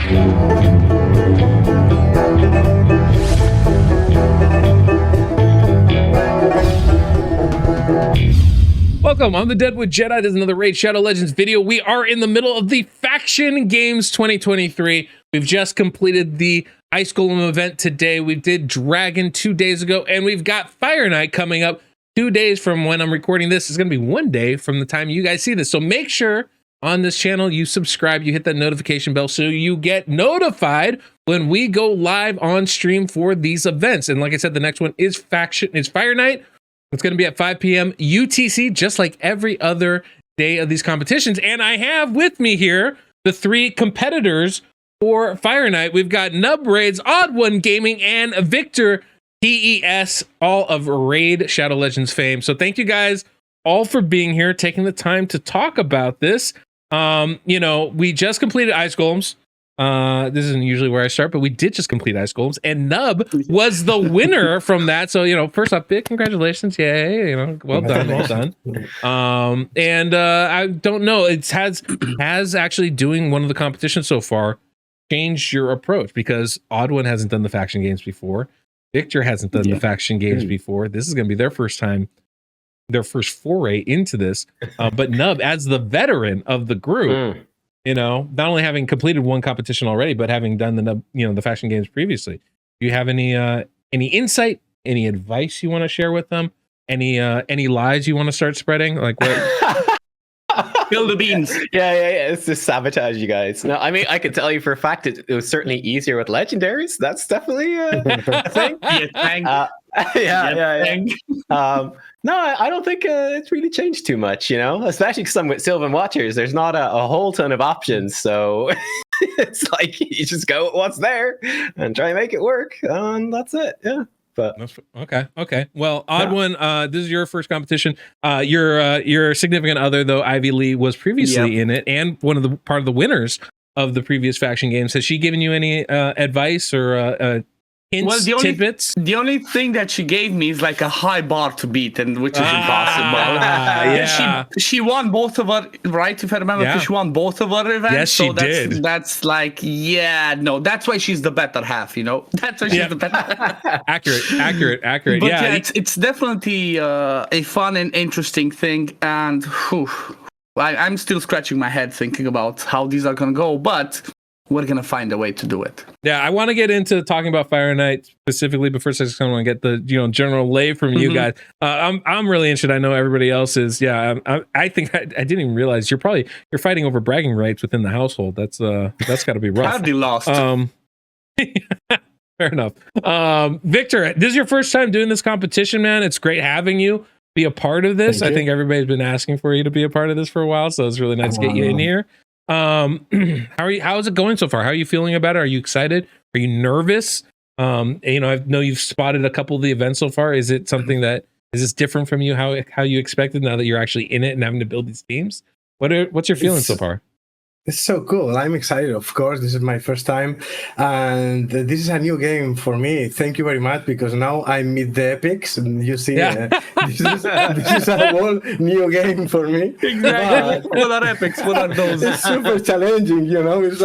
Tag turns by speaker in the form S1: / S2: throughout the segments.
S1: Welcome, I'm the DeadwoodJedi. This is another Raid Shadow Legends video. We are in the middle of the Faction Games 2023. We've just completed the Ice Golem event today. We did Dragon 2 days ago, and we've got Fire Night coming up 2 days from when I'm recording this. It's going to be 1 day from the time you guys see this. So make sure on this channel you subscribe, you hit that notification bell so you get notified when we go live on stream for these events. And like I said, the next one is Fire Night. It's going to be at 5 p.m. UTC, just like every other day of these competitions. And I have with me here the three competitors for Fire Night. We've got Nub Raids, OddOneGaming, and VictorTES, all of Raid Shadow Legends fame. So thank you guys all for being here, taking the time to talk about this. You know, we just completed Ice Golems. This isn't usually where I start, but we did just complete Ice Golems, and Nub was the winner from that. So, you know, first off, big congratulations. Yay, you know, well done, well done. I don't know, it has actually doing one of the competitions so far changed your approach, because OddOne hasn't done the faction games before. Victor hasn't done the faction games before. This is going to be their first time, their first foray into this. But Nub, as the veteran of the group, you know, not only having completed one competition already, but having done the faction games previously. Do you have any insight, any advice you want to share with them? Any lies you want to start spreading? Like what?
S2: Spill the beans.
S3: Yeah. It's just sabotage you guys. No, I mean, I can tell you for a fact it was certainly easier with legendaries. That's definitely a thing. No, I don't think it's really changed too much, you know, especially because I'm with Sylvan Watchers. There's not a whole ton of options. So it's like you just go with what's there and try and make it work. And that's it. Yeah. But
S1: okay. Well, OddOne, this is your first competition. Your significant other, though, Ivy Lee, was previously in it and part of the winners of the previous faction games. Has she given you any advice or hints, tidbits?
S2: The only thing that she gave me is like a high bar to beat, and which is impossible. She won both of our, right? If I remember, she won both of our events.
S1: Yes, she did.
S2: That's like, that's why she's the better half, you know? That's why she's the better
S1: Accurate.
S2: But it's definitely a fun and interesting thing, and I'm still scratching my head thinking about how these are going to go, but we're going to find a way to do it. Yeah,
S1: I want to get into talking about Fire Night specifically, but first I just want to get the general lay from you guys. I'm really interested. I know everybody else is. I think I didn't even realize you're fighting over bragging rights within the household. That's got to be rough.
S2: Hardly lost.
S1: Fair enough. Victor, this is your first time doing this competition, man. It's great having you be a part of this. I think everybody's been asking for you to be a part of this for a while, so it's really nice to get you in here. How is it going so far? How are you feeling about it? Are you excited? Are you nervous? I know you've spotted a couple of the events so far. Is it something is this different from you, how you expected, now that you're actually in it and having to build these teams? What's your feeling so far?
S4: It's so cool. I'm excited, of course. This is my first time, and this is a new game for me. Thank you very much, because now I meet the epics, and you see, this is a whole new game for me.
S2: Exactly. What are epics? What are those?
S4: It's super challenging, you know. It's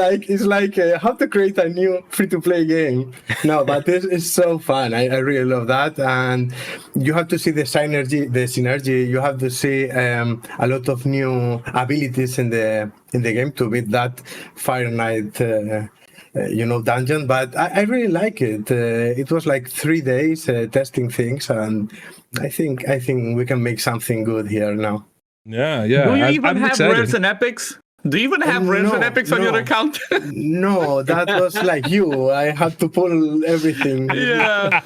S4: like how to create a new free-to-play game. No, but it's so fun. I really love that, and you have to see the synergy. You have to see a lot of new abilities in the game to beat that Fire Night dungeon. But I really like it. It was like 3 days testing things, and I think we can make something good here now.
S1: Yeah.
S2: Do you even have rares and epics? Do you even have rares and epics on your account?
S4: No, that was like you. I had to pull everything.
S2: Yeah.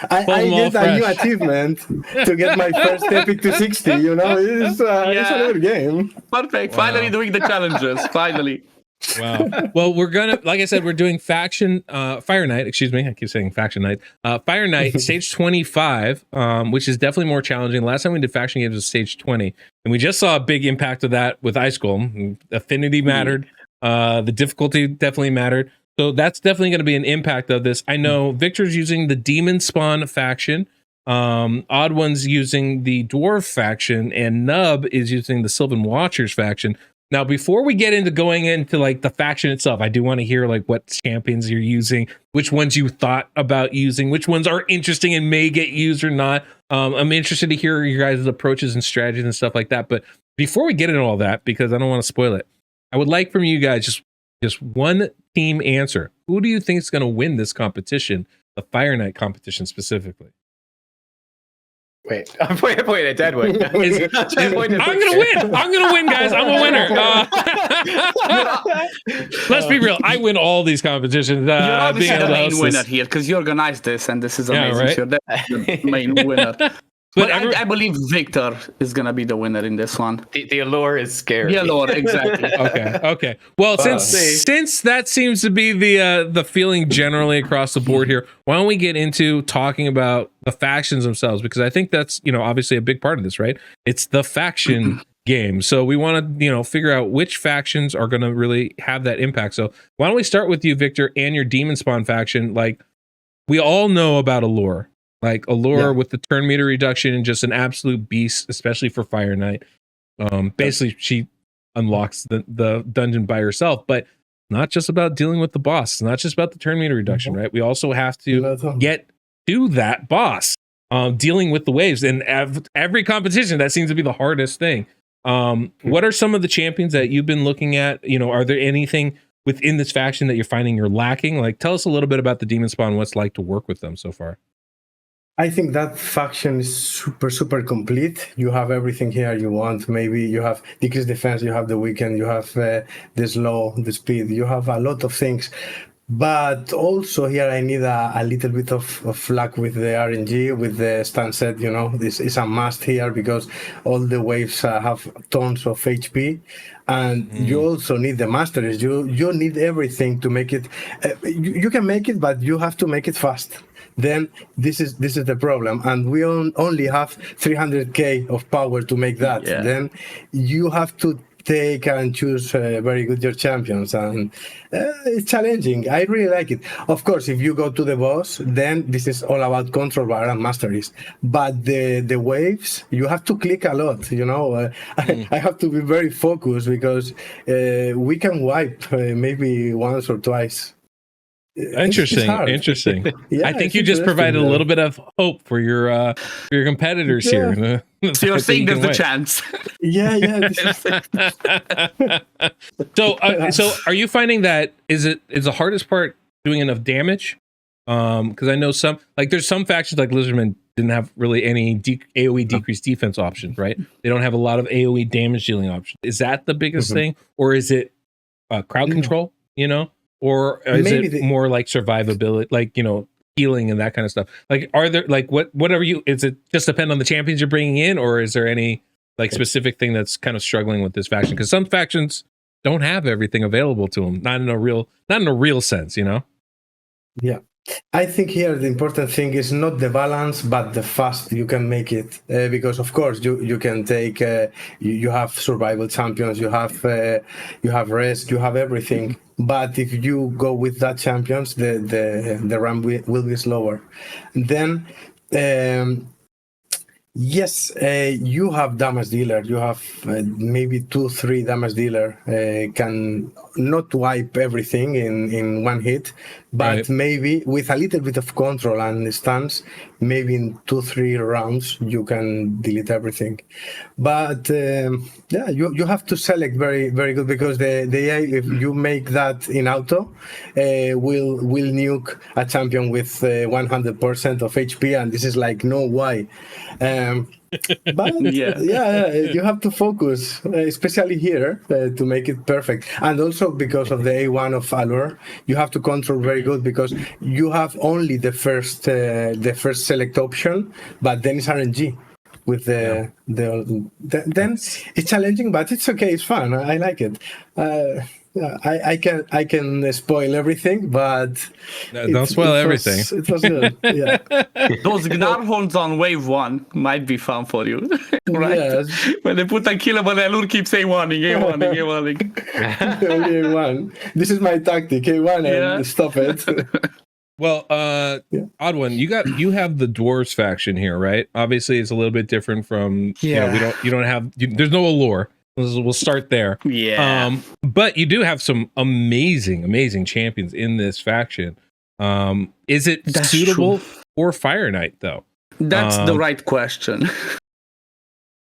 S4: I get a new achievement to get my first epic to 60, you know? It's another game.
S2: Perfect. Wow. Finally doing the challenges. Finally.
S1: Wow. Well, we're gonna, like I said, we're doing Fire Night. Excuse me, I keep saying Faction Night. Fire Night stage 25, which is definitely more challenging. Last time we did faction games was stage 20, and we just saw a big impact of that with Ice Golem. Affinity mattered. The difficulty definitely mattered. So that's definitely going to be an impact of this. I know Victor's using the Demon Spawn faction. OddOne's using the Dwarf faction, and Nub is using the Sylvan Watchers faction. Now, before we get into going into like the faction itself, I do want to hear like what champions you're using, which ones you thought about using, which ones are interesting and may get used or not. I'm interested to hear your guys' approaches and strategies and stuff like that. But before we get into all that, because I don't want to spoil it, I would like from you guys just one team answer. Who do you think is going to win this competition, the Fire Night competition specifically?
S3: Wait, I'm pointing at Deadwood.
S1: I'm gonna win. I'm gonna win, guys. I'm a winner. Let's be real. I win all these competitions.
S2: You're obviously
S1: being able
S2: the
S1: to
S2: main
S1: host
S2: winner
S1: this.
S2: here because you organized this, and this is amazing.
S1: right?
S2: So that's the main winner. But I believe Victor is gonna be the winner in this one.
S3: The allure is scary.
S2: Yeah, Lord, exactly.
S1: Okay. Well, since that seems to be the feeling generally across the board here, why don't we get into talking about the factions themselves? Because I think that's, obviously a big part of this, right? It's the faction game. So we want to, figure out which factions are going to really have that impact. So why don't we start with you, Victor, and your Demon Spawn faction? Like, we all know about Allure. Like Allure with the turn meter reduction and just an absolute beast, especially for Fire Knight. Basically, she unlocks the dungeon by herself, but not just about dealing with the boss. It's not just about the turn meter reduction, right? We also have to get to that boss, dealing with the waves. And every competition, that seems to be the hardest thing. What are some of the champions that you've been looking at? Are there anything within this faction that you're finding you're lacking? Like, tell us a little bit about the Demon Spawn, what's like to work with them so far.
S4: I think that faction is super complete. You have everything here you want. Maybe you have decreased defense, you have the weaken, you have the slow, the speed, you have a lot of things. But also here I need a little bit of luck with the RNG, with the stun set. This is a must here because all the waves have tons of HP. And you also need the masteries. You need everything to make it. You can make it, but you have to make it fast. Then this is the problem, and we only have 300k of power to make that.
S2: Yeah.
S4: Then you have to take and choose very good your champions, and it's challenging. I really like it. Of course, if you go to the boss, then this is all about control bar and masteries. But the waves, you have to click a lot. I have to be very focused because we can wipe maybe once or twice.
S1: Interesting.
S4: Yeah,
S1: I think you just provided a little bit of hope for your competitors here.
S2: So you're saying there's a chance.
S4: Yeah.
S1: So are you finding that is the hardest part doing enough damage? Because I know there's some factions like Lizardmen didn't have really any AoE decreased defense options, right? They don't have a lot of AoE damage dealing options. Is that the biggest thing, or is it crowd control? Or is it more like survivability, like, healing and that kind of stuff? Like, are there like is it just depend on the champions you're bringing in, or is there any like specific thing that's kind of struggling with this faction? Because some factions don't have everything available to them, not in a real sense,
S4: Yeah. I think here the important thing is not the balance, but the fast you can make it. Because of course you can take you have survival champions, you have rest, you have everything. But if you go with that champions, the run will be slower. Then yes, you have damage dealer. You have maybe 2-3 damage dealer can not wipe everything in one hit, but maybe with a little bit of control and stance, maybe in 2-3 rounds you can delete everything. But you have to select very very good, because the AI, if you make that in auto, will nuke a champion with 100% of HP, and this is like no why. But you have to focus, especially here, to make it perfect. And also because of the A1 of Allure, you have to control very good, because you have only the first select option, but then it's RNG with then it's challenging, but it's okay, it's fun. I like it. I can spoil everything, but
S1: don't spoil everything.
S4: It was good. Yeah.
S2: Those Gnarholds on wave 1 might be fun for you, right?
S4: Yes.
S2: When they put a killer, but the Allure keeps A1ing.
S4: A1. This is my tactic. A1 and stop it.
S1: Well, OddOne, you have the Dwarves faction here, right? Obviously, it's a little bit different from you don't have there's no Allure. We'll start there.
S2: Yeah.
S1: But you do have some amazing champions in this faction. Is it
S2: That's
S1: suitable
S2: true.
S1: for Fire Knight though?
S2: That's the right question.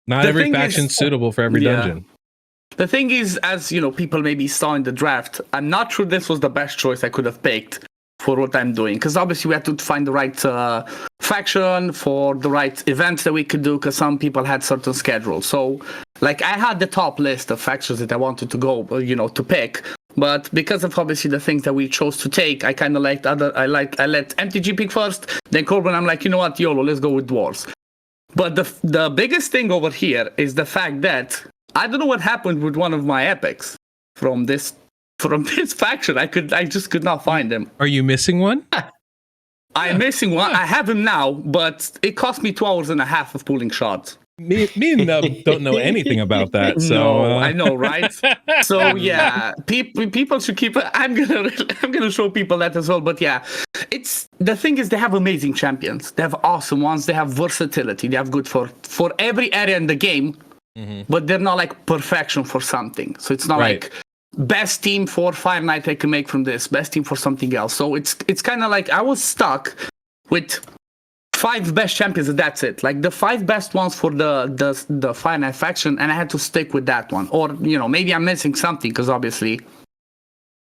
S1: Not
S2: The
S1: every
S2: thing
S1: faction's
S2: is-
S1: suitable for every
S2: Yeah.
S1: dungeon.
S2: The thing is, as you know, people maybe saw in the draft, I'm not sure this was the best choice I could have picked for what I'm doing, because obviously we had to find the right faction for the right events that we could do, because some people had certain schedules. So, like, I had the top list of factions that I wanted to go, to pick. But because of obviously the things that we chose to take, I kind of I let MTG pick first, then Corbin, I'm like, you know what, YOLO, let's go with Dwarves. But the biggest thing over here is the fact that I don't know what happened with one of my epics from this faction. I just could not find him.
S1: Are you missing one?
S2: I'm missing one. I have him now, but it cost me 2 hours and a half of pulling shards.
S1: Me and Nub don't know anything about that. So
S2: No, I know, right? So yeah, people should keep. I'm gonna show people that as well. But yeah, it's the thing is they have amazing champions. They have awesome ones. They have versatility. They have good for every area in the game. But they're not like perfection for something. So it's not
S1: Right.
S2: like best team for Fire Knight I can make from this, best team for something else. So it's kind of like I was stuck with 5 best champions and that's it. Like the 5 best ones for the Fire Knight faction, and I had to stick with that one. Or maybe I'm missing something, because obviously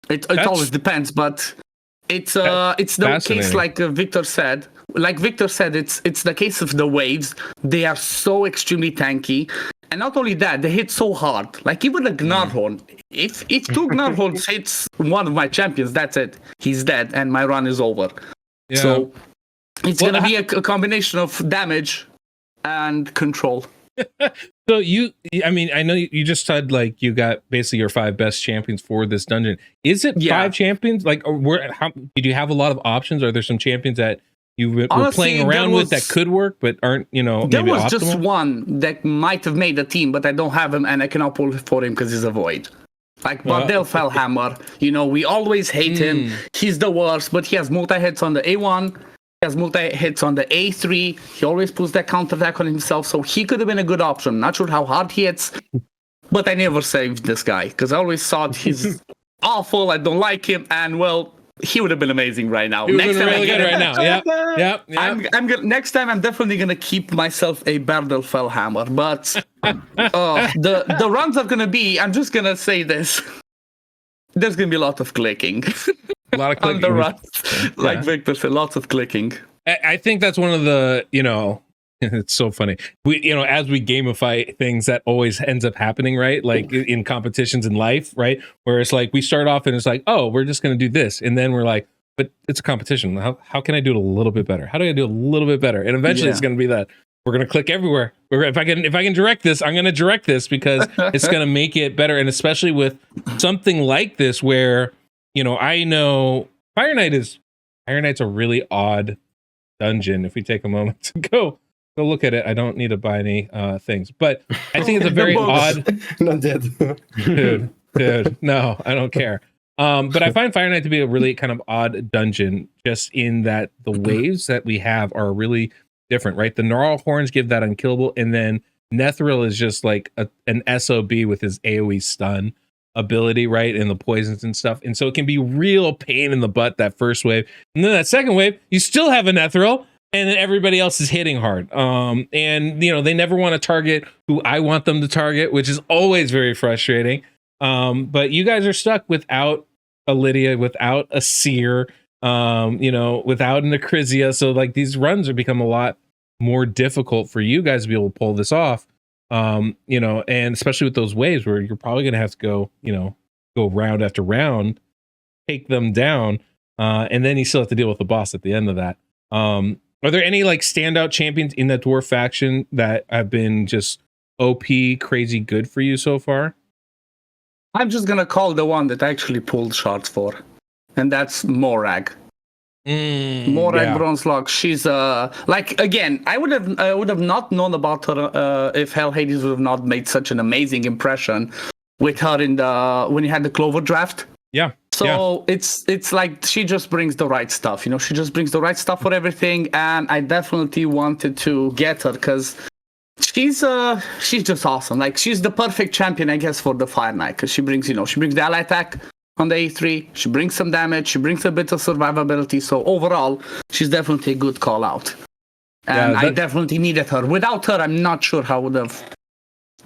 S2: it always depends. But it's the case like Victor said. Like Victor said, it's the case of the waves. They are so extremely tanky. And not only that, they hit so hard. Like even the Gnarhorn. If 2 Gnarhorns hits one of my champions, that's it. He's dead and my run is over.
S1: yeah.
S2: So it's gonna be a combination of damage and control.
S1: So I know you just said like you got basically your 5 best champions for this dungeon. Is it
S2: Yeah.
S1: 5 champions? Like, did you have a lot of options? Are there some champions that you were
S2: Honestly,
S1: playing around with
S2: was-
S1: that could work, but aren't
S2: There
S1: maybe
S2: was
S1: optimal?
S2: just one that might have made the team, but I don't have him and I cannot pull for him because he's a void. Like Bardell Fellhammer, we always hate him. He's the worst, but he has multi-hits on the A1. He has multi-hits on the A3. He always puts that counterattack on himself, so he could have been a good option. Not sure how hard he hits, but I never saved this guy because I always thought he's awful. I don't like him, and well, he would have been amazing right now.
S1: He would have been really good right now. Yep.
S2: I'm gonna next time. I'm definitely gonna keep myself a Bardell Fellhammer, but the runs are gonna be. I'm just gonna say this. There's gonna be a lot of clicking.
S1: A lot of
S2: on
S1: clicking.
S2: the runs, like Victor said, lots of clicking.
S1: I think that's one of the, it's so funny. We, as we gamify things, that always ends up happening, right? Like in competitions in life, right? Where it's like we start off and it's like, oh, we're just going to do this. And then we're like, but it's a competition. How can I do it a little bit better? How do I do a little bit better? And eventually it's going to be that we're going to click everywhere. If I can direct this, I'm going to direct this because it's going to make it better. And especially with something like this where, I know Fire Knight's a really odd dungeon. If we take a moment to go look at it, I don't need to buy any things, but I think it's a very odd.
S4: Not yet.
S1: dude, no, I don't care. But I find Fire Knight to be a really kind of odd dungeon, just in that the waves that we have are really different, right? The Gnarl Horns give that unkillable, and then Nethril is just like an SOB with his AoE stun ability, right? And the poisons and stuff. And so it can be real pain in the butt that first wave. And then that second wave, you still have a Nethril, and then everybody else is hitting hard. And they never want to target who I want them to target, which is always very frustrating. But you guys are stuck without a Lydia, without a Seer, without an Acrisia. So like these runs have become a lot more difficult for you guys to be able to pull this off. And especially with those waves where you're probably going to have to go round after round, take them down. And then you still have to deal with the boss at the end of that. Are there any like standout champions in that Dwarf faction that have been just OP crazy good for you so far?
S2: I'm just gonna call the one that I actually pulled shards for, and that's Morag. Morag Bronzelocks. She's again, I would have not known about her if Hell Hades would have not made such an amazing impression with her when you had the Clover draft.
S1: Yeah.
S2: So it's like she just brings the right stuff, she just brings the right stuff for everything, and I definitely wanted to get her because She's just awesome. Like, she's the perfect champion, I guess, for the Fire Knight, because she brings the ally attack on the A3. She brings some damage. She brings a bit of survivability. So overall, she's definitely a good call out. And I definitely needed her. Without her, I'm not sure how I would have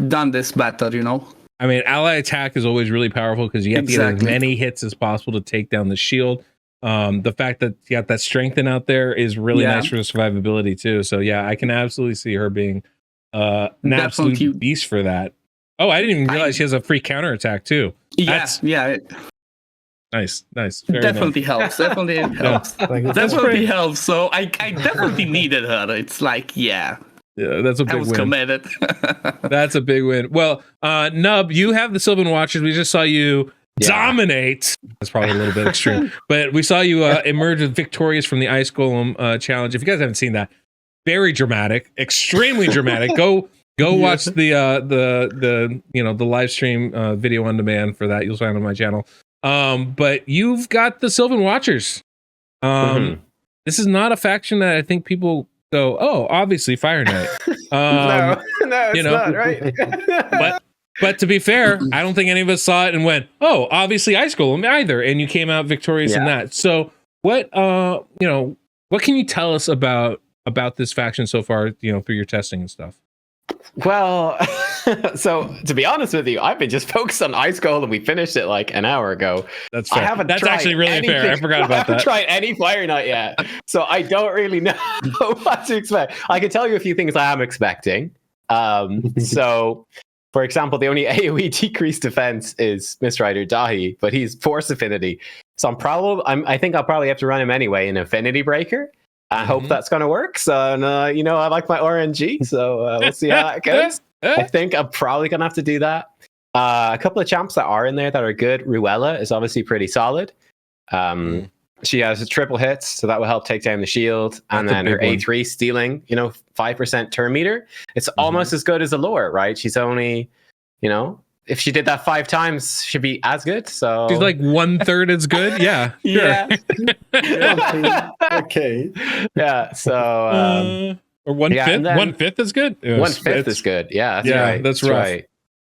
S2: done this better, you know?
S1: I mean, ally attack is always really powerful because you have to get as many hits as possible to take down the shield. The fact that you got that strengthen out there is really nice for survivability too. So yeah, I can absolutely see her being an absolute beast for that. Oh, I didn't even realize she has a free counter attack too. Nice.
S2: Definitely helps. Definitely helps. Definitely helps. So I definitely needed her. It's like, yeah,
S1: that's a big win. I was
S2: committed.
S1: That's a big win. Well, Nub, you have the Sylvan Watchers. We just saw you dominate. That's probably a little bit extreme, but we saw you emerge victorious from the Ice Golem challenge. If you guys haven't seen that, very dramatic, extremely dramatic. Go watch the live stream video on demand for that. You'll find on my channel. But you've got the Sylvan Watchers. This is not a faction that I think people go, oh, obviously Fire Knight.
S3: No, it's not, right?
S1: But to be fair, I don't think any of us saw it and went, oh, obviously Ice Golem either, and you came out victorious in that. So what what can you tell us about this faction so far, through your testing and stuff?
S3: Well, so to be honest with you, I've been just focused on Ice Golem. We finished it like an hour ago.
S1: That's fair. That's actually really fair. I forgot about that.
S3: I haven't tried any Fire Knight yet, so I don't really know what to expect. I can tell you a few things I am expecting. So, for example, the only AoE decreased defense is Mistrider Dahi, but he's Force Affinity. So I think I'll probably have to run him anyway in Affinity Breaker. I hope that's going to work. So, I like my RNG, so we'll see how that goes. I think I'm probably going to have to do that. A couple of champs that are in there that are good. Ruella is obviously pretty solid. She has triple hits, so that will help take down the shield. And then her A3 stealing, 5% turn meter. It's almost as good as Allure, right? She's only, if she did that 5 times, she'd be as good. So
S1: she's like 1/3 as good. Yeah.
S3: Yeah.
S4: Okay.
S3: Yeah. So
S1: or 1/5. 1/5 is good.
S3: 1/5 is good. Yeah. That's right.
S1: That's right.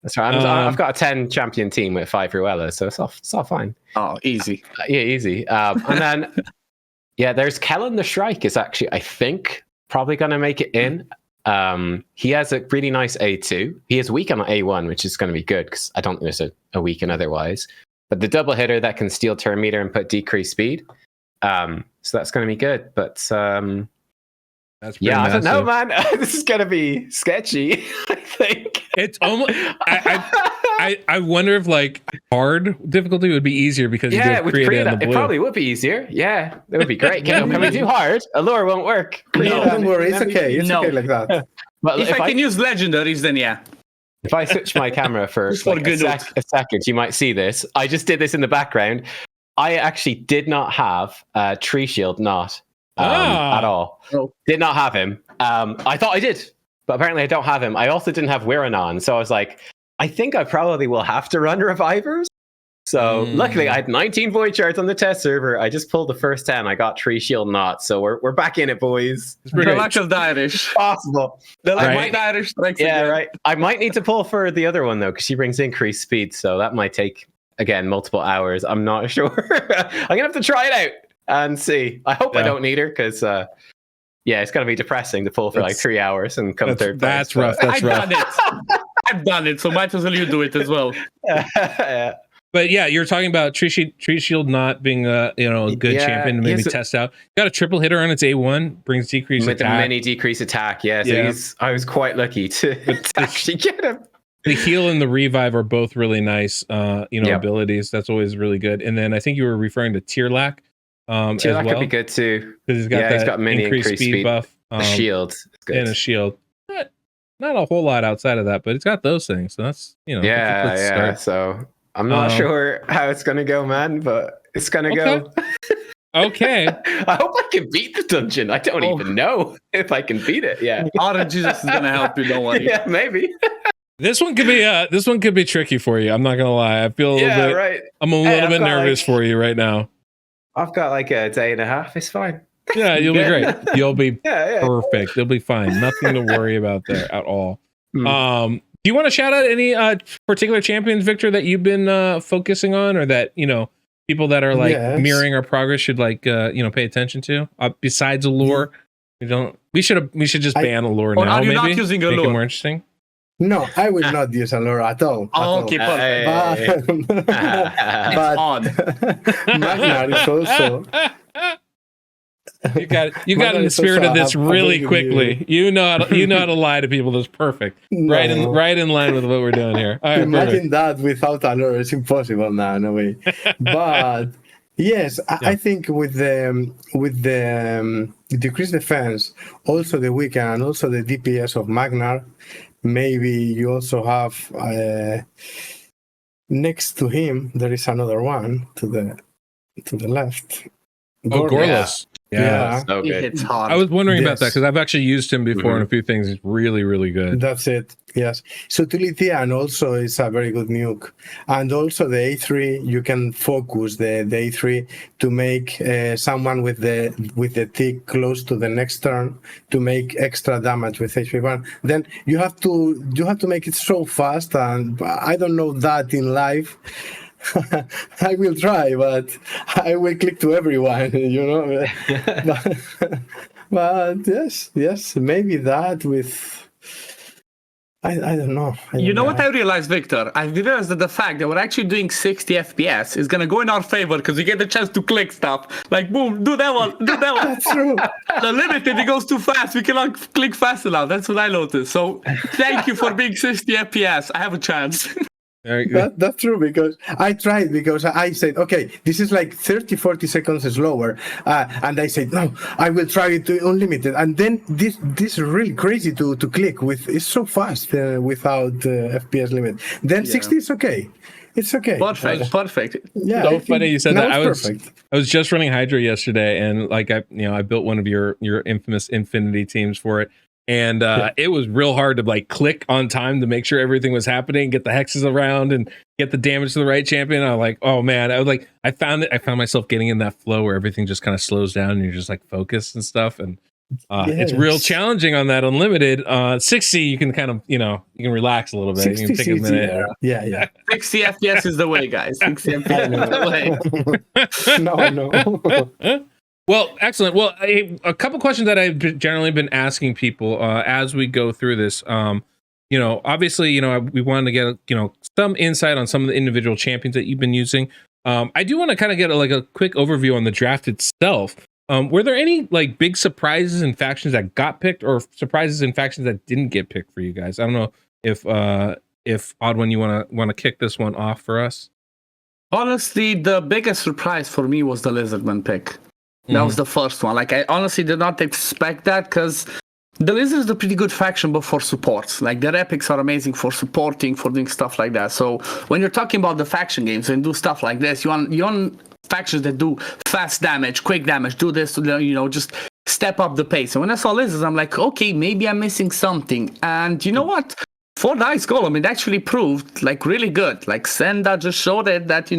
S3: That's right. I've got a 10 champion team with 5 Ruellas, so it's all fine.
S2: Oh, easy.
S3: Yeah, easy. And then there's Kellen the Shrike is actually, I think, probably going to make it in. He has a really nice A2. He is weak on A1, which is going to be good because I don't think there's a weaken otherwise. But the double hitter that can steal turn meter and put decreased speed. So that's going to be good. But
S1: that's
S3: I don't know, man. This is going to be sketchy. I think
S1: it's almost. I wonder if like hard difficulty would be easier because you get created on the blue.
S3: It probably would be easier. Yeah, that would be great. Can we do hard? Allure won't work.
S4: No, don't worry. It's okay. It's okay like that.
S2: But if I can use legendaries, then yeah.
S3: If I switch my camera for a second, you might see this. I just did this in the background. I actually did not have Tree Shield at all. Oh. Did not have him. I thought I did, but apparently I don't have him. I also didn't have Wiranon, so I was like, I think I probably will have to run Revivers. So luckily I had 19 void shards on the test server. I just pulled the first 10. I got Tree Shield not. So we're back in it, boys.
S2: The lack of Irish.
S3: Possible.
S2: The lack of Irish.
S3: Right. I might need to pull for the other one though, because she brings increased speed. So that might take, again, multiple hours. I'm not sure. I'm going to have to try it out and see. I hope I don't need her because it's going to be depressing to pull for like 3 hours and come third place.
S1: That's rough. That's rough.
S2: I've done it, so might as well you do it as well.
S3: Yeah.
S1: But yeah, you're talking about Tree Shield not being a good champion to maybe test out. Got a triple hitter on its A1, brings decreased
S3: with
S1: attack.
S3: The mini decrease attack. Yeah, so I was quite lucky to actually get him.
S1: The heal and the revive are both really nice abilities. That's always really good. And then I think you were referring to Tierlack.
S3: Tierlack could be good too.
S1: Because he's got mini increased speed buff.
S3: A shield. Good.
S1: And a shield. Not a whole lot outside of that, but it's got those things. So that's
S3: Yeah. So I'm not sure how it's gonna go, man, but it's gonna go.
S1: Okay.
S3: I hope I can beat the dungeon. I don't even know if I can beat it. Yeah.
S2: Jesus is gonna help you. Don't worry.
S3: Yeah, maybe.
S1: This one could be tricky for you. I'm not gonna lie. I feel a little bit.
S3: Right.
S1: I'm a little bit nervous for you right now.
S3: I've got like a day and a half. It's fine.
S1: Yeah, you'll be great. You'll be
S3: Yeah.
S1: perfect. You'll be fine. Nothing to worry about there at all.
S3: Hmm.
S1: Do you want to shout out any particular champions, Victor, that you've been focusing on, or that people that are like
S4: Yes.
S1: mirroring our progress should pay attention to? Besides Allure, we should just ban Allure
S2: Or
S1: now.
S2: are you
S1: Maybe
S2: not using
S1: make it
S2: Allure?
S1: more interesting.
S4: No, I will not use Allure at all.
S2: Oh, okay, perfect.
S4: But,
S2: It's
S4: but
S2: odd.
S4: Magnar is also.
S1: You got in the
S4: Magnar is
S1: spirit
S4: also
S1: of this
S4: a
S1: really
S4: very good
S1: quickly. You know how to lie to people. That's perfect.
S4: No.
S1: Right in line with what we're doing here. All right,
S4: Imagine that without Allure, it's impossible now, no way. But yes, I think with the decreased defense, also the weaken, and also the DPS of Magnar, maybe you also have next to him there is another one to the left.
S1: Gorlos. Yeah.
S3: So
S2: He
S3: good.
S2: hits hard.
S1: I was wondering about that
S4: Yes.
S1: because I've actually used him before in a few things. He's really, really good.
S4: That's it. Yes. So Tulitian also is a very good nuke, and also the A3 you can focus the A3 to make someone with the tick close to the next turn to make extra damage with HP1. Then you have to make it so fast, and I don't know that in live. I will try, but I will click to everyone, but yes, maybe that with I don't know.
S2: You know what I realized, Victor? I realized that the fact that we're actually doing 60 FPS is gonna go in our favor because we get the chance to click stuff. Like, boom, do that one, do that one.
S4: That's true.
S2: The limited, it goes too fast. We cannot click fast enough. That's what I noticed. So thank you for being 60 FPS. I have a chance.
S1: Very good.
S4: That's true, because I tried, because I said, okay, this is like 30-40 seconds slower, and I said, no, I will try it to unlimited, and then this is really crazy to click with. It's so fast without FPS limit. Then 60 is okay. It's okay.
S2: Perfect.
S4: Yeah,
S1: So funny you said
S4: now
S1: that.
S4: it's perfect.
S1: I was just running Hydra yesterday, and like I built one of your infamous Infinity teams for it. And it was real hard to like click on time to make sure everything was happening, get the hexes around, and get the damage to the right champion. I was like, oh man, I found myself getting in that flow where everything just kind of slows down and you're just like focused and stuff. And it's real challenging on that unlimited. 60, you can kind of you can relax a little bit. You can take a minute.
S4: Yeah.
S2: 60 FPS is the way, guys. 60 FPS is the way.
S4: No.
S1: Well, excellent. Well, a couple questions that I've generally been asking people as we go through this. Obviously, we wanted to get some insight on some of the individual champions that you've been using. I do want to kind of get a quick overview on the draft itself. Were there any like big surprises in factions that got picked, or surprises in factions that didn't get picked for you guys? I don't know if OddOne, you want to kick this one off for us.
S2: Honestly, the biggest surprise for me was the Lizardman pick. That was the first one. Like, I honestly did not expect that, because the Lizard is a pretty good faction, but for supports. Like, their epics are amazing for supporting, for doing stuff like that. So when you're talking about the faction games and do stuff like this, you want factions that do fast damage, quick damage, do this, just step up the pace. And when I saw Lizards, I'm like, okay, maybe I'm missing something. And you know what? For the Ice Golem, it actually proved like really good. Like, Senda just showed it that,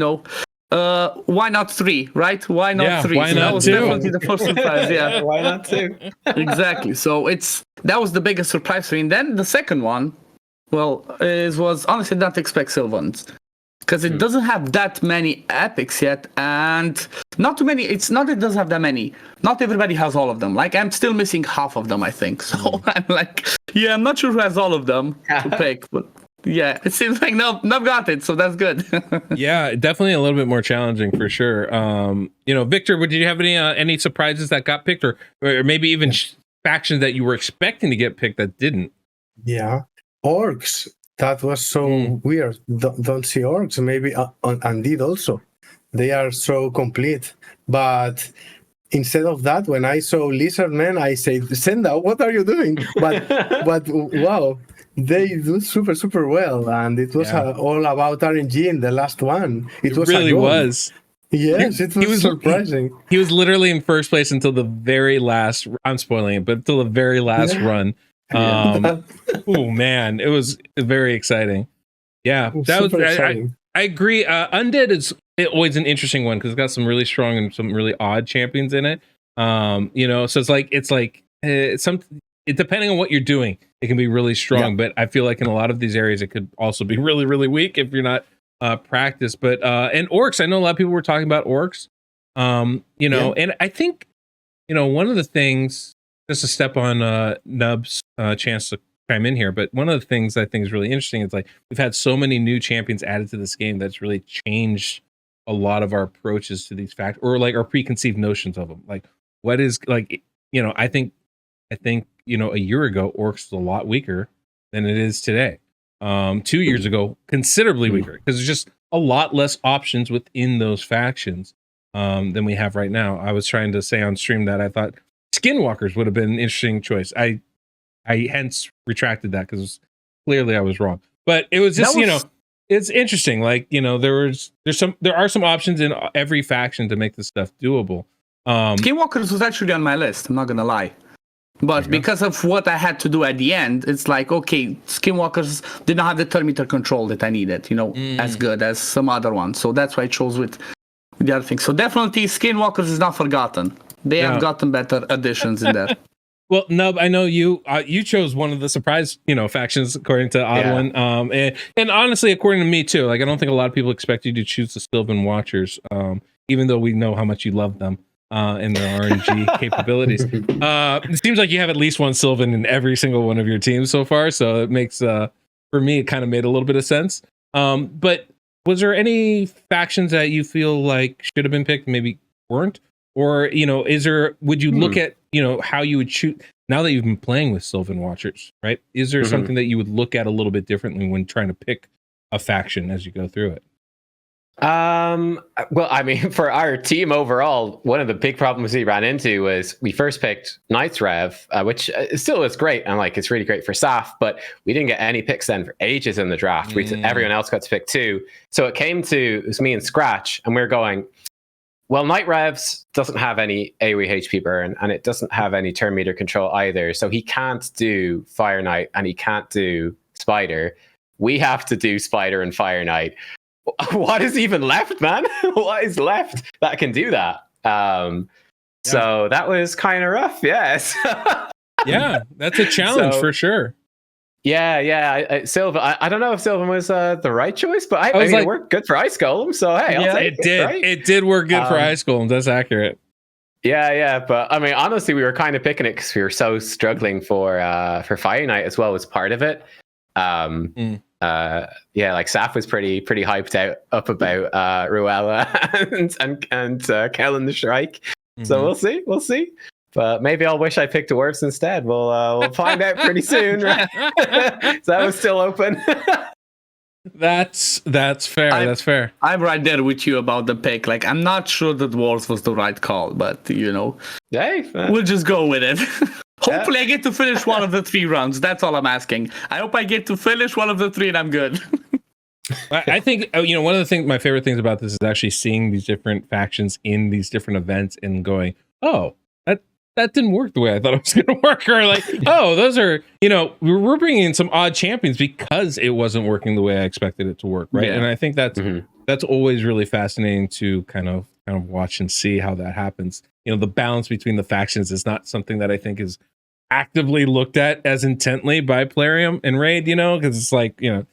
S2: why not 3, right? Why not 3?
S1: Why
S2: so
S1: not
S2: that was
S1: 2?
S2: definitely the first surprise. Yeah,
S3: Why not 2?
S2: exactly. So that was the biggest surprise for me. And then the second one, was honestly not expect Sylvans, because it doesn't have that many epics yet, and not too many. It's not that it doesn't have that many. Not everybody has all of them. Like, I'm still missing half of them, I think. So I'm like, I'm not sure who has all of them to pick, but. Yeah, it seems like Nub got it, so that's good.
S1: Yeah, definitely a little bit more challenging for sure. Victor, did you have any surprises that got picked, or maybe even factions that you were expecting to get picked that didn't?
S4: Yeah, orcs. That was so weird. Don't see orcs. Maybe Undead also. They are so complete. But instead of that, when I saw Lizardmen, I said, Senda, what are you doing? But wow. They do super well, and it was all about RNG in the last one. It was
S1: really was.
S4: Yes, it was surprising.
S1: He was literally in first place until the very last. I'm spoiling it, but until the very last run. Oh man, it was very exciting. Yeah, that was. I agree. Undead is always an interesting one because it's got some really strong and some really odd champions in it. You know, so it's like depending on what you're doing, it can be really strong. But I feel like in a lot of these areas, it could also be really, really weak if you're not practiced. But and orcs, I know a lot of people were talking about orcs. You know, and I think, you know, one of the things, just to step on Nub's chance to chime in here, but one of the things I think is really interesting is like we've had so many new champions added to this game that's really changed a lot of our approaches to these facts, or like our preconceived notions of them. Like, what is, like, you know, I think you know, a year ago orcs was a lot weaker than it is today. 2 years ago, considerably weaker, because there's just a lot less options within those factions than we have right now. I was trying to say on stream that I thought skinwalkers would have been an interesting choice. I hence retracted that because clearly I was wrong. But it was just, you know, it's interesting. Like, you know, there are some options in every faction to make this stuff doable.
S2: Skinwalkers was actually on my list, I'm not gonna lie. But because of what I had to do at the end, it's like, okay, Skinwalkers did not have the thermometer control that I needed, you know, as good as some other ones. So that's why I chose with the other thing. So definitely Skinwalkers is not forgotten. They have gotten better additions in there.
S1: Well, Nub, I know you chose one of the surprise, you know, factions according to OddOne. And honestly, according to me too, like I don't think a lot of people expect you to choose the Sylvan Watchers, even though we know how much you love them and their RNG capabilities. It seems like you have at least one Sylvan in every single one of your teams so far, so it makes for me it kind of made a little bit of sense. But was there any factions that you feel like should have been picked, maybe weren't? Or, you know, would you look at, you know, how you would choose now that you've been playing with Sylvan Watchers, right? Is there something that you would look at a little bit differently when trying to pick a faction as you go through it?
S3: Well, I mean, for our team overall, one of the big problems we ran into was we first picked Knights Rev, which still is great. And like, it's really great for Saf, but we didn't get any picks then for ages in the draft. Everyone else got to pick 2. So it was me and Skratch, and we were going, well, Knight Revs doesn't have any AoE HP burn, and it doesn't have any turn meter control either. So he can't do Fire Knight, and he can't do Spider. We have to do Spider and Fire Knight. What is even left, man? What is left that can do that? So that was kind of rough, yes.
S1: Yeah, that's a challenge for sure.
S3: Yeah. Sylvan, I don't know if Sylvan was the right choice, but I mean, like, it worked good for Ice Golem, so hey, I'll take it. Right?
S1: It did work good for Ice Golem. That's accurate.
S3: Yeah, but I mean, honestly, we were kind of picking it because we were so struggling for Fire Knight as well as part of it. Like Saf was pretty hyped up about Ruella and Kellen the Shrike. So we'll see. But maybe I'll wish I picked Dwarves instead. We'll find out pretty soon, right? So that was still open.
S1: That's fair. That's fair.
S2: I'm right there with you about the pick. Like, I'm not sure that Dwarves was the right call, but you know, we'll just go with it. Hopefully, I get to finish one of the 3 rounds. That's all I'm asking. I hope I get to finish one of the 3 and I'm good.
S1: I think, you know, one of my favorite things about this is actually seeing these different factions in these different events and going, oh, that didn't work the way I thought it was going to work. Or like, oh, those are, you know, we're bringing in some odd champions because it wasn't working the way I expected it to work. Right. Yeah. And I think that's always really fascinating to kind of watch and see how that happens. You know, the balance between the factions is not something that I think is actively looked at as intently by Plarium and Raid, you know, because it's like, you know,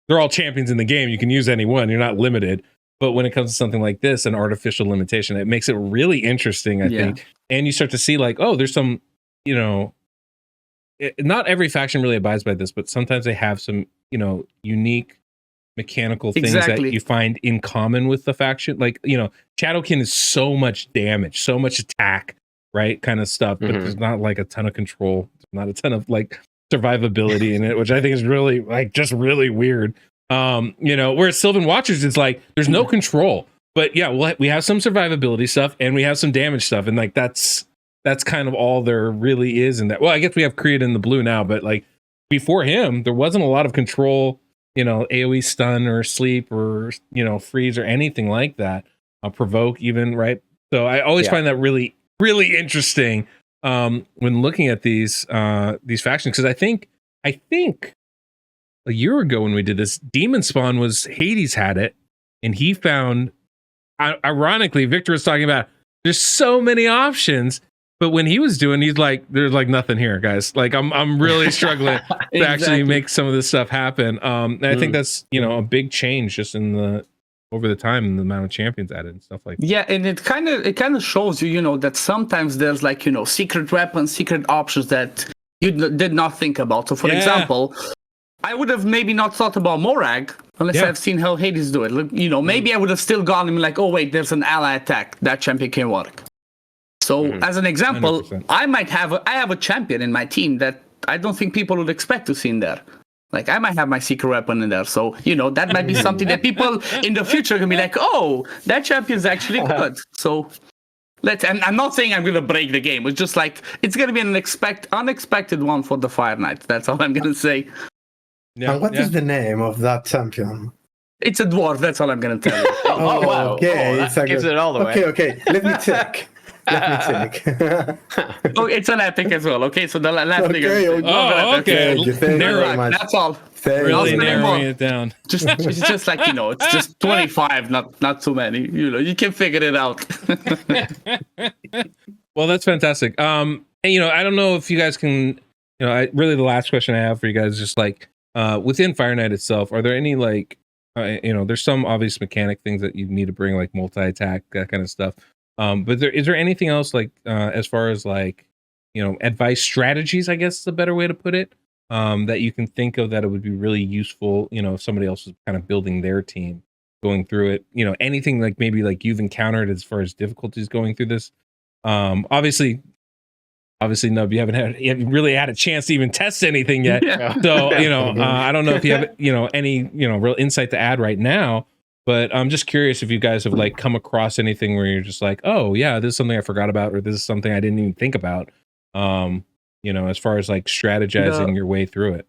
S1: they're all champions in the game. You can use any one. You're not limited. But when it comes to something like this, an artificial limitation, it makes it really interesting, I think. And you start to see like, oh, there's some, you know, not every faction really abides by this, but sometimes they have some, you know, unique mechanical things that you find in common with the faction. Like, you know, Shadowkin is so much damage, so much attack, right? Kind of stuff, but there's not like a ton of control. There's not a ton of like survivability in it, which I think is really like just really weird. You know, whereas Sylvan Watchers is like there's no control, but yeah, we have some survivability stuff and we have some damage stuff, and like that's kind of all there really is in that. Well, I guess we have Creed in the blue now, but like before him, there wasn't a lot of control, you know, AoE stun or sleep or, you know, freeze or anything like that. Provoke even, right? So I always find that really, really interesting when looking at these factions, because I think a year ago when we did this, Demon Spawn Hades had it, and he found, ironically, Victor was talking about There's so many options. But when he was doing, he's like, there's like nothing here, guys. Like I'm really struggling to actually make some of this stuff happen. And I think that's, you know, a big change just in the over the time and the amount of champions added and stuff like that.
S2: Yeah, and it kind of shows you, you know, that sometimes there's like, you know, secret weapons, secret options that you did not think about. So for example, I would have maybe not thought about Morag unless I've seen how Hades do it. Look, you know, maybe I would have still gone and been like, oh wait, there's an ally attack. That champion can work. So as an example,
S1: 100%.
S2: I have a champion in my team that I don't think people would expect to see in there. Like I might have my secret weapon in there. So, you know, that might be something that people in the future can be like, oh, that champion's actually good. So I'm not saying I'm going to break the game. It's just like, it's going to be an unexpected one for the Fire Knight. That's all I'm going to say.
S4: Yeah, and what is the name of that champion?
S2: It's a dwarf. That's all I'm going to tell you.
S3: Oh, wow.
S4: Okay.
S3: That gives it all the way.
S4: Okay. Let me check.
S2: Oh, it's an epic as well. Okay, so the last thing.
S1: Okay.
S2: That's all.
S1: Really narrowing it down.
S2: It's just like, you know, it's just 25, not too many. You know, you can figure it out.
S1: Well, that's fantastic. And, you know, I don't know if you guys can, you know, really the last question I have for you guys is just like, within Fire Knight itself, are there any like, you know, there's some obvious mechanic things that you need to bring, like multi-attack, that kind of stuff. But is there anything else like, as far as like, you know, advice, strategies, I guess is a better way to put it, that you can think of that it would be really useful, you know, if somebody else is kind of building their team, going through it, you know, anything like maybe like you've encountered as far as difficulties going through this. Obviously, Nub, you haven't really had a chance to even test anything yet. So, you know, I don't know if you have, you know, any, you know, real insight to add right now, but I'm just curious if you guys have like come across anything where you're just like, oh yeah, this is something I forgot about, or this is something I didn't even think about. You know, as far as like strategizing your way through it.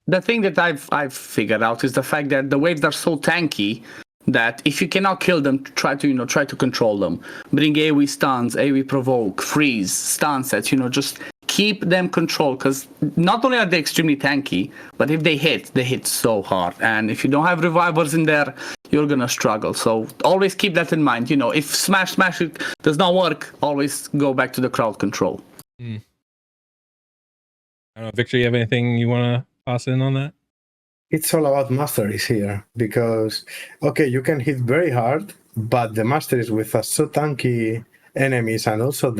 S2: The thing that I've figured out is the fact that the waves are so tanky that if you cannot kill them, try to control them. Bring AoE stuns, AoE provoke, freeze, stun sets, you know, just keep them controlled, because not only are they extremely tanky, but if they hit so hard. And if you don't have revivers in there, you're gonna struggle. So always keep that in mind. You know, if smash it does not work, always go back to the crowd control.
S1: I don't know, Victor, you have anything you want to toss in on that?
S4: It's all about masteries here, because okay, you can hit very hard, but the masteries with so tanky enemies, and also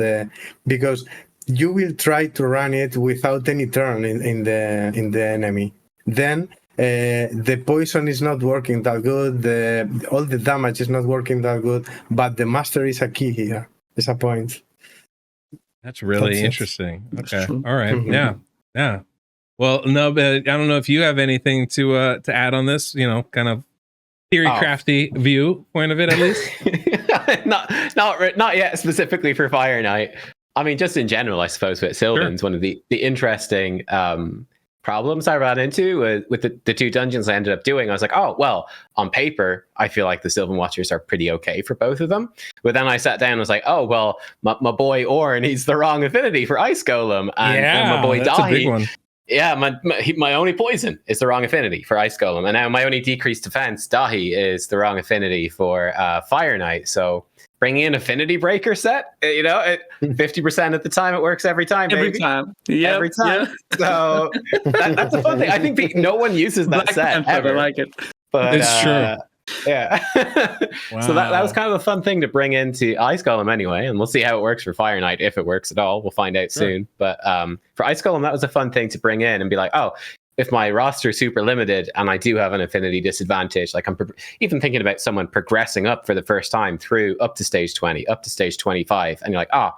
S4: because you will try to run it without any turn in the enemy. Then the poison is not working that good. All the damage is not working that good. But the mastery is a key here. It's a point.
S1: That's really interesting. Okay. All right. Yeah. Well, Nub, I don't know if you have anything to add on this, you know, kind of theory crafty view point of it, at least.
S3: not yet specifically for Fire Knight. I mean, just in general, I suppose with Sylvan's one of the interesting problems I ran into with the two dungeons I ended up doing. I was like, oh, well, on paper, I feel like the Sylvan Watchers are pretty okay for both of them. But then I sat down and was like, oh, well, my boy Orr needs the wrong affinity for Ice Golem. And my boy
S1: that's a big one.
S3: Yeah, my only poison is the wrong affinity for Ice Golem. And now my only decreased defense, Dahi, is the wrong affinity for Fire Knight. So bringing in Affinity Breaker set, you know, 50% of the time it works every time.
S2: Every
S3: baby.
S2: time. Yeah.
S3: Every time. Yep. So that's a fun thing. I think no one uses that set ever.
S2: I like it.
S3: But,
S1: it's true.
S3: Yeah.
S1: Wow.
S3: So that was kind of a fun thing to bring into Ice Golem anyway, and we'll see how it works for Fire Knight, if it works at all. We'll find out soon. But for Ice Golem, that was a fun thing to bring in and be like, oh, if my roster is super limited and I do have an affinity disadvantage, like I'm even thinking about someone progressing up for the first time through up to stage 20, up to stage 25, and you're like, oh,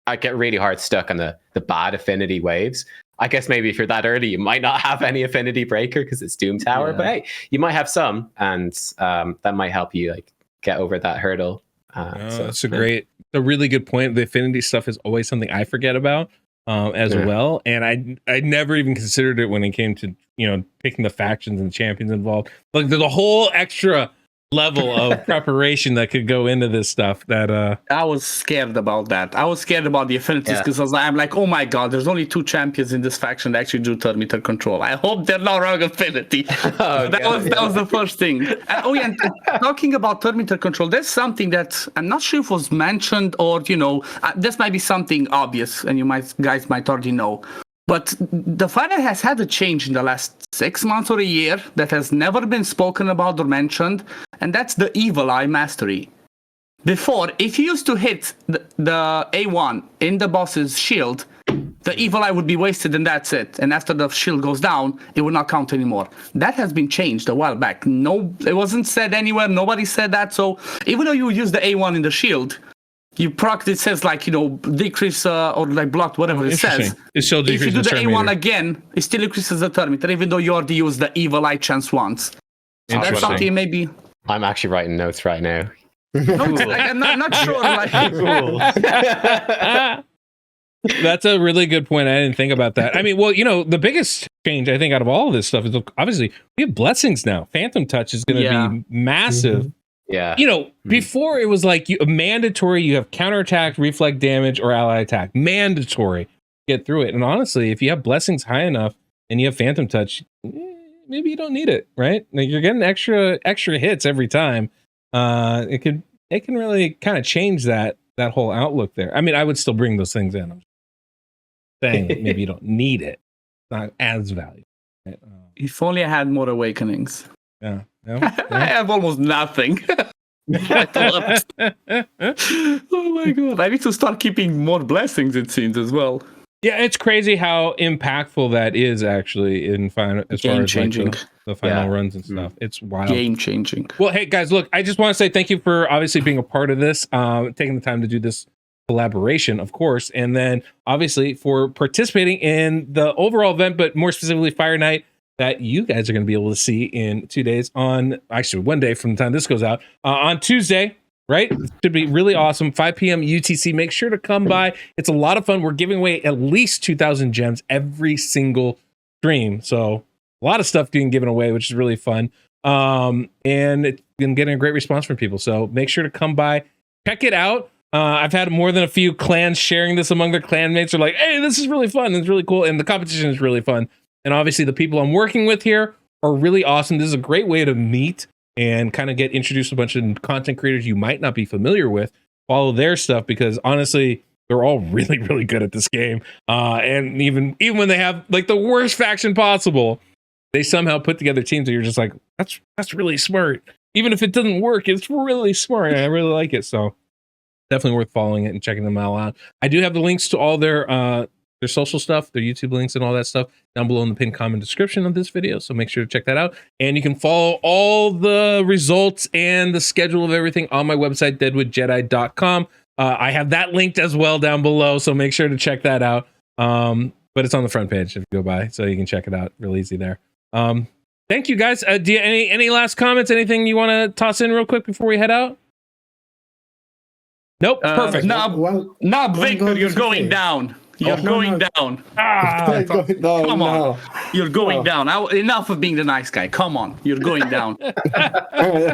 S3: I get really hard stuck on the bad affinity waves. I guess maybe if you're that early, you might not have any affinity breaker because it's Doom Tower, but hey, you might have some, and that might help you like get over that hurdle. So
S1: that's a really good point. The affinity stuff is always something I forget about as well, and I never even considered it when it came to, you know, picking the factions and champions involved. Like there's a whole extra level of preparation that could go into this stuff. That
S2: I was scared about that. I was scared about the affinities because I'm like, oh my god, there's only 2 champions in this faction that actually do turn meter control. I hope they're not wrong affinity. That was the first thing. And talking about turn meter control, there's something that I'm not sure if was mentioned or this might be something obvious, and guys might already know. But the format has had a change in the last 6 months or a year that has never been spoken about or mentioned, and that's the Evil Eye Mastery. Before, if you used to hit the A1 in the boss's shield, the Evil Eye would be wasted and that's it. And after the shield goes down, it would not count anymore. That has been changed a while back. No, it wasn't said anywhere. Nobody said that. So even though you use the A1 in the shield, you proc, it says decrease or blocked, whatever it says.
S1: It still
S2: if you do
S1: decreases
S2: the
S1: turn
S2: A1
S1: meter.
S2: again, it still increases the turn meter, even though you already used the Evil Eye chance once. So that's something maybe.
S3: I'm actually writing notes right now.
S2: No, I'm not sure.
S1: That's a really good point. I didn't think about that. I mean, well, the biggest change I think out of all of this stuff is obviously we have blessings now. Phantom Touch is going to be massive.
S3: Yeah.
S1: Before it was like mandatory, you have counterattack, reflect damage, or ally attack. Mandatory. Get through it. And honestly, if you have blessings high enough and you have Phantom Touch, maybe you don't need it, right? Like you're getting extra hits every time. It can really kind of change that whole outlook there. I mean, I would still bring those things in. I'm just saying maybe you don't need it. It's not as valuable. Right?
S2: If only I had more awakenings.
S1: Yeah.
S2: I have almost nothing. Oh my god! I need to start keeping more blessings. It seems as well.
S1: Yeah, it's crazy how impactful that is actually in final as far as the final runs and stuff. It's wild.
S2: Game changing.
S1: Well, hey guys, look, I just want to say thank you for obviously being a part of this, taking the time to do this collaboration, of course, and then obviously for participating in the overall event, but more specifically Fire Night that you guys are going to be able to see in 2 days actually 1 day from the time this goes out, on Tuesday. Right? It should be really awesome. 5 p.m. UTC. Make sure to come by. It's a lot of fun. We're giving away at least 2,000 gems every single stream. So a lot of stuff being given away, which is really fun. And it's been getting a great response from people. So make sure to come by, check it out. I've had more than a few clans sharing this among their clan mates. They're like, hey, this is really fun. It's really cool. And the competition is really fun. And obviously the people I'm working with here are really awesome. This is a great way to meet and kind of get introduced to a bunch of content creators you might not be familiar with. Follow their stuff because honestly, they're all really, really good at this game. And even when they have like the worst faction possible, they somehow put together teams that you're just like, that's really smart. Even if it doesn't work, it's really smart. And I really like it. So definitely worth following it and checking them all out. I do have the links to all their social stuff, their YouTube links and all that stuff down below in the pinned comment description of this video. So make sure to check that out. And you can follow all the results and the schedule of everything on my website, DeadwoodJedi.com. I have that linked as well down below. So make sure to check that out. But it's on the front page if you go by, so you can check it out real easy there. Thank you guys. Do you, any last comments? Anything you want to toss in real quick before we head out? Nope. Perfect.
S2: Nub, Victor, you're going down. You're going down. Come on. You're going down. Enough of being the nice guy. Come on. You're going down.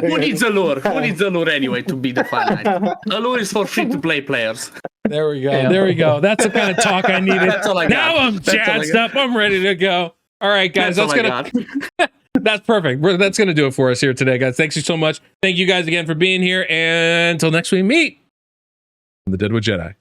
S2: Who needs a lure? Who needs a lure anyway to be the fun night? A lure is for free-to-play players.
S1: There we go. Yeah. There we go. That's the kind of talk I needed.
S2: That's all I got.
S1: Now I'm jazzed up. I'm ready to go. All right, guys. That's perfect. That's gonna do it for us here today, guys. Thanks you so much. Thank you guys again for being here. And until next we meet, the Deadwood Jedi.